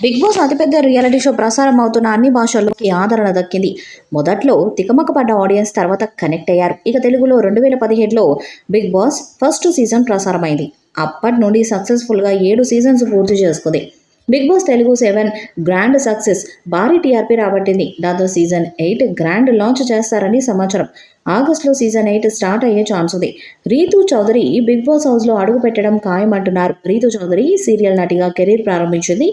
Big boss అతిపెద్ద reality show ప్రసారం అవుతున్న అన్ని భాషల్లోకి ఆదరణ దక్కింది. మొదట్లో తికమక పడ్డ ఆడియన్స్ తర్వాత కనెక్ట్ అయ్యారు. ఇక తెలుగులో 2017లో బిగ్ బాస్ ఫస్ట్ సీజన్ ప్రసారమైంది. అప్పటి నుండి సక్సెస్ఫుల్గా 7 సీజన్స్ పూర్తి చేసుకుంది. Bigg Boss Telugu 7 grand success భారీ టీఆర్పీ రాబట్టింది. దాంతో సీజన్ 8 గ్రాండ్ లాంచ్ చేస్తారని సమాచారం. ఆగస్టులో సీజన్ 8 స్టార్ట్ అయ్యే ఛాన్స్ ఉంది. రీతూ చౌదరి బిగ్ బాస్ హౌస్లో అడుగు పెట్టడం ఖాయమంటున్నారు. రీతూ చౌదరి సీరియల్ నటిగా కెరీర్ ప్రారంభించింది.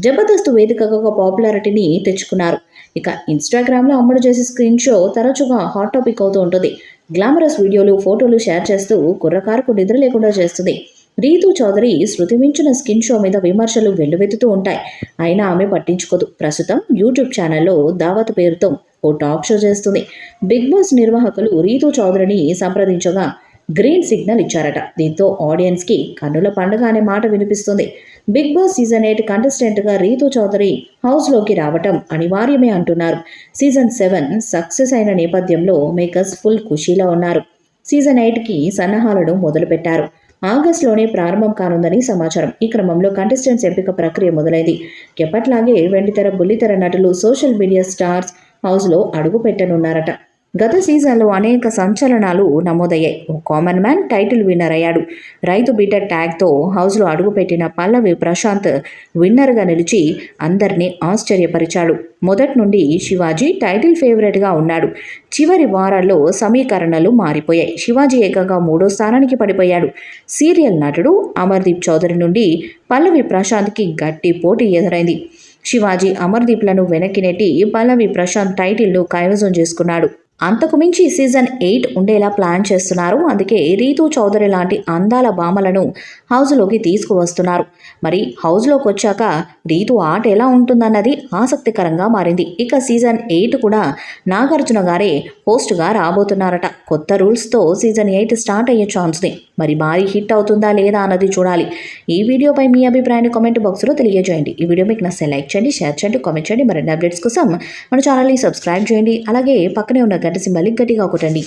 జబర్దస్త్ వేదికగా ఒక పాపులారిటీని తెచ్చుకున్నారు. ఇక ఇన్స్టాగ్రామ్లో అమ్మడు చేసే స్క్రీన్ షో తరచుగా హాట్ టాపిక్ అవుతూ ఉంటుంది. గ్లామరస్ వీడియోలు, ఫోటోలు షేర్ చేస్తూ కుర్రకారుకు నిద్ర లేకుండా చేస్తుంది. రీతూ చౌదరి శృతి మించిన స్కిన్ షో మీద విమర్శలు వెల్లువెత్తుతూ ఉంటాయి. అయినా ఆమె పట్టించుకోదు. ప్రస్తుతం యూట్యూబ్ ఛానల్లో దావత్ పేరుతో ఓ టాక్ షో చేస్తుంది. బిగ్ బాస్ నిర్వాహకులు రీతూ చౌదరిని సంప్రదించగా గ్రీన్ సిగ్నల్ ఇచ్చారట. దీంతో ఆడియన్స్కి కన్నుల పండుగ అనే మాట వినిపిస్తుంది. బిగ్ బాస్ సీజన్ 8 కంటెస్టెంట్గా రీతూ చౌదరి హౌస్లోకి రావటం అనివార్యమే అంటున్నారు. సీజన్ 7 సక్సెస్ అయిన నేపథ్యంలో మేకర్స్ ఫుల్ ఖుషీలో ఉన్నారు. సీజన్ 8కి సన్నాహాలను మొదలుపెట్టారు. ఆగస్టులోనే ప్రారంభం కానుందని సమాచారం. ఈ క్రమంలో కంటెస్టెంట్స్ ఎంపిక ప్రక్రియ మొదలైంది. ఎప్పట్లాగే వెండితెర, బుల్లితెర నటులు, సోషల్ మీడియా స్టార్స్ హౌస్లో అడుగు పెట్టనున్నారట. గత సీజన్లో అనేక సంచలనాలు నమోదయ్యాయి. ఓ కామన్ మ్యాన్ టైటిల్ విన్నర్ అయ్యాడు. రైతు బీటర్ ట్యాగ్తో హౌస్లో అడుగుపెట్టిన పల్లవి ప్రశాంత్ విన్నర్గా నిలిచి అందరినీ ఆశ్చర్యపరిచాడు. మొదటి నుండి శివాజీ టైటిల్ ఫేవరెట్గా ఉన్నాడు. చివరి వారాల్లో సమీకరణలు మారిపోయాయి. శివాజీ ఏకంగా 3వ స్థానానికి పడిపోయాడు. సీరియల్ నటుడు అమర్దీప్ చౌదరి నుండి పల్లవి ప్రశాంత్కి గట్టి పోటీ ఎదురైంది. శివాజీ అమర్దీప్లను వెనక్కి నెట్టి పల్లవి ప్రశాంత్ టైటిల్ను కైవసం చేసుకున్నాడు. అంతకు మించి సీజన్ 8 ఉండేలా ప్లాన్ చేస్తున్నారు. అందుకే రీతూ చౌదరి లాంటి అందాల భామలను హౌస్లోకి తీసుకువస్తున్నారు. మరి హౌస్లోకి వచ్చాక రీతూ ఆట ఎలా ఉంటుందన్నది ఆసక్తికరంగా మారింది. ఇక సీజన్ 8 కూడా నాగార్జున గారే హోస్ట్గా రాబోతున్నారట. కొత్త రూల్స్తో సీజన్ 8 స్టార్ట్ అయ్యే ఛాన్స్ని మరి భారీ హిట్ అవుతుందా లేదా అన్నది చూడాలి. ఈ వీడియోపై మీ అభిప్రాయాన్ని కామెంట్ బాక్స్లో తెలియజేయండి. ఈ వీడియో మీకు నచ్చితే లైక్ చేయండి, షేర్ చేయండి, కామెంట్ చేయండి. మరిన్ని అప్డేట్స్ కోసం మన ఛానల్ని సబ్స్క్రైబ్ చేయండి. అలాగే పక్కనే ఉన్న గంట సింబల్ని గట్టిగా కొట్టండి.